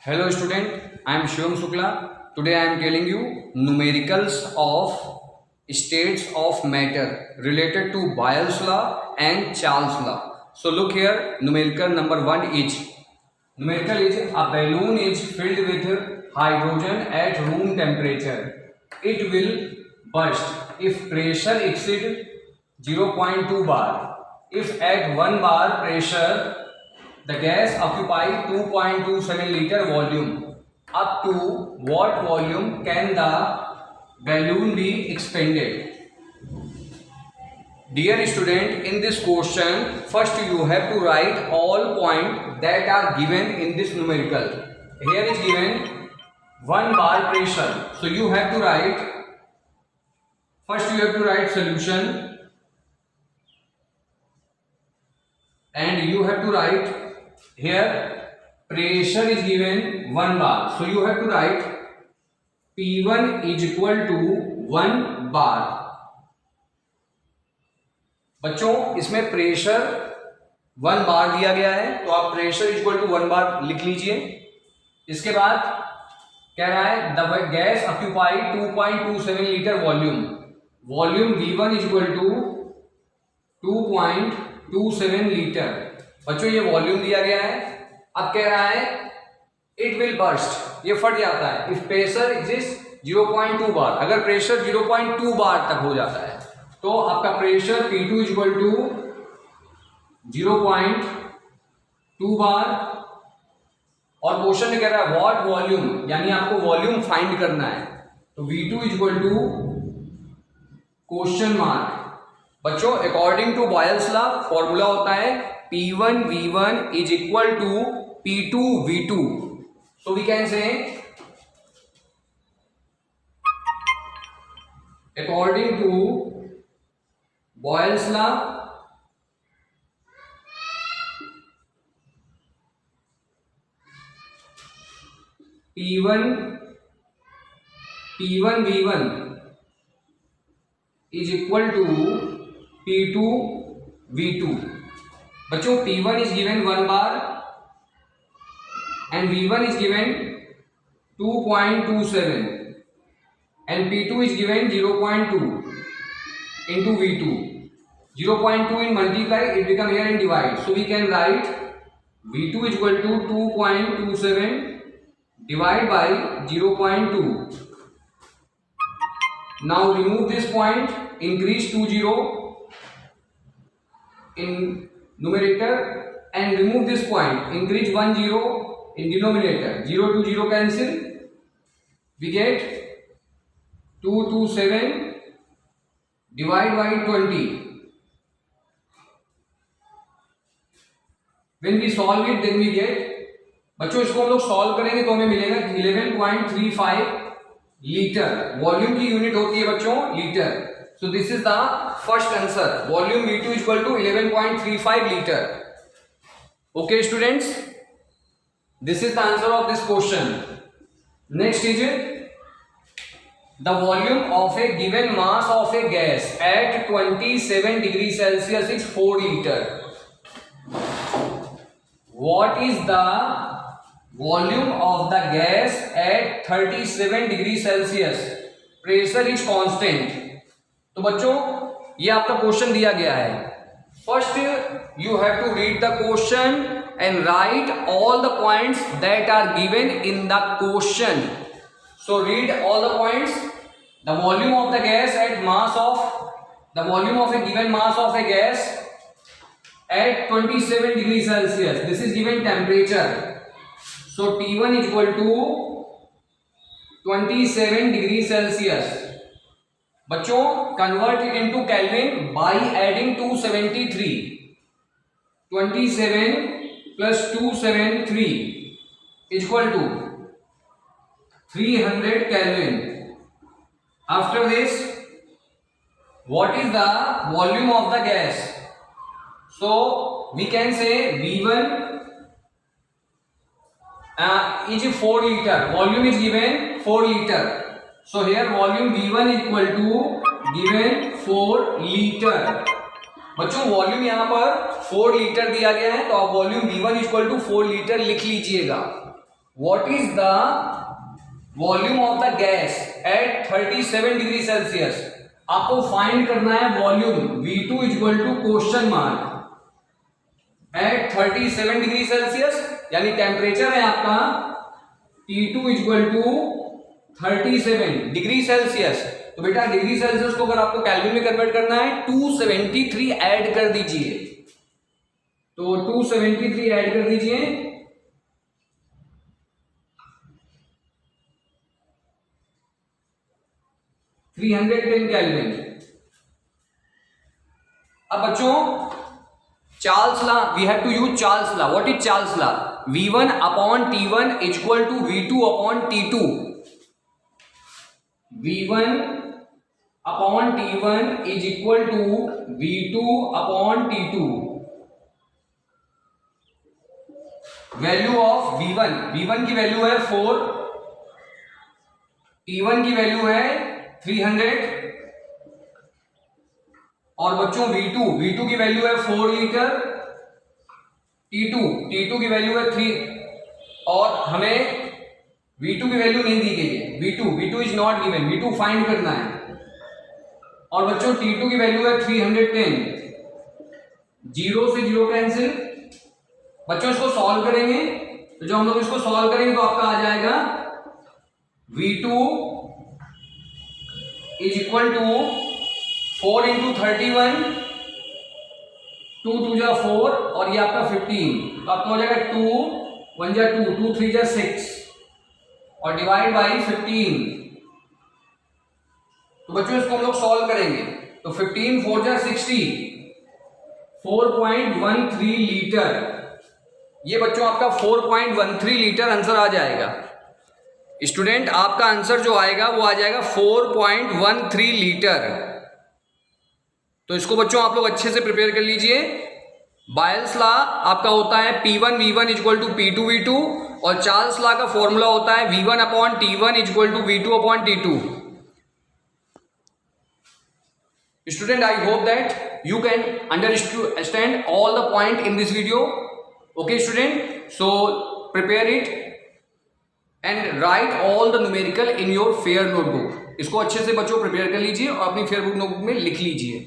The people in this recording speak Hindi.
Hello student, I am Shivam Shukla. Today I am telling you numericals of states of matter related to Boyle's law and Charles law. So look here, numerical number 1 is, numerical is a balloon is filled with hydrogen at room temperature. It will burst if pressure exceeds 0.2 bar. If at 1 bar pressure the gas occupies 2.27 liter volume. Up to what volume can the balloon be expanded? Dear student, in this question, first you have to write all points that are given in this numerical. Here is given 1 bar pressure. So you have to write, first you have to write solution and you have to write here pressure is given 1 bar. So you have to write P1 is equal to 1 bar. बच्चों इसमें प्रेशर 1 बार दिया गया है तो आप प्रेशर इक्वल टू 1 बार लिख लीजिए. इसके बाद कह रहा है the gas occupy 2.27 litre volume. Volume V1 is equal to 2.27 litre. बच्चों ये वॉल्यूम दिया गया है. अब कह रहा है इट विल बर्स्ट, ये फट जाता है इफ प्रेशर एग्जिस्ट 0.2 बार. अगर प्रेशर 0.2 बार तक हो जाता है तो आपका pressure P2 is equal to 0.2 bar. और क्वेश्चन में कह रहा है व्हाट वॉल्यूम, यानी आपको वॉल्यूम फाइंड करना है. तो V2 is equal to question mark. बच्चों according to Boyle's law formula होता है P1 V1 is equal to P2 V2. So we can say according to Boyle's law P1 V1 is equal to P2 V2. बच्चों P1 is given 1 bar and V1 is given 2.27 and P2 is given 0.2 into V2. 0.2 in multiply, it become here and divide. So we can write V2 is equal to 2.27 divided by 0.2. Now remove this point, increase 0 in numerator and remove this point, increase 0 in denominator. 0 to 0 cancel, we get 227 divide by 20. When we solve it then we get, बच्चों इसको हम लोग सॉल्व करेंगे तो हमें मिलेगा 11.35 लीटर. वॉल्यूम की यूनिट होती है बच्चों litre. So this is the first answer. Volume V2 is equal to 11.35 liter. Okay students, this is the answer of this question. Next is the volume of a given mass of a gas at 27 degrees Celsius is 4 liter. What is the volume of the gas at 37 degrees Celsius? Pressure is constant. तो बच्चों ये आपका क्वेश्चन दिया गया है. First you have to read the question and write all the points that are given in the question. So read all the points. The volume of the gas at mass of the volume of a given mass of a gas at 27 degree Celsius. This is given temperature. So T1 is equal to 27 degree Celsius. बच्चों convert it into Kelvin by adding 273. 27 plus 273 is equal to 300 kelvin. After this what is the volume of the gas? So we can say V1 is 4 liter. Volume is given 4 liter. So here volume V1 is equal to given 4 liter. बच्चों वॉल्यूम यहाँ पर 4 लीटर दिया गया है तो आप volume V1 equal to 4 litre लिख लीजिएगा. What is the volume of the gas at 37 degree Celsius. आपको फाइंड करना है volume V2 equal to question mark at 37 degree Celsius, यानी टेम्परेचर है आपका T2 equal to 37 degree Celsius. तो बेटा डिग्री सेल्सियस को अगर आपको केल्विन में कन्वर्ट करना है 273 ऐड कर दीजिए, तो 273 ऐड कर दीजिए, केल्विन। अब बच्चों Charles law, we have to use Charles law. What is Charles law? V1 upon T1 equal to V2 upon T2। V1 upon T1 is equal to V2 upon T2। Value of V1 की वैल्यू है 4, T1 की वैल्यू है 300, और बच्चों V2 की वैल्यू है 4 लीटर, T2 की वैल्यू है 3, और हमें V2 की वैल्यू नहीं दी गई है। V2 is not given, V2 find करना है। और बच्चों T2 की वैल्यू है 310, 0 से 0 कैंसिल। बच्चों इसको सॉल्व करेंगे, तो जब हम लोग इसको सॉल्व करेंगे तो आपका आ जाएगा V2 is equal to 4 into 31, 2 2 जा 4, और ये आपका 15, तो आपका हो जाएगा 2 1 जा 2, 2 3 जा 6, और डिवाइड बाई 15। तो बच्चों इसको हम लोग सॉल्व करेंगे, तो 15 4 जा 60, 4.13 लीटर। ये बच्चों आपका 4.13 लीटर आंसर आ जाएगा। स्टूडेंट आपका आंसर जो आएगा वो आ जाएगा 4.13 लीटर। तो इसको बच्चों आप लोग अच्छे से प्रिपेयर कर लीजिए। बायल्स लॉ आपका होता है P1 V1 equal to P2 V2, और चार्ल्स लॉ का फॉर्मूला होता है V1 upon T1 equal to V2 upon T2। Student I hope that you can understand all the point in this video. Okay student, so prepare it and write all the numerical in your fair notebook. इसको अच्छे से बच्चों प्रिपेयर कर लीजिए और अपनी फेयर नोटबुक में लिख लीजिए।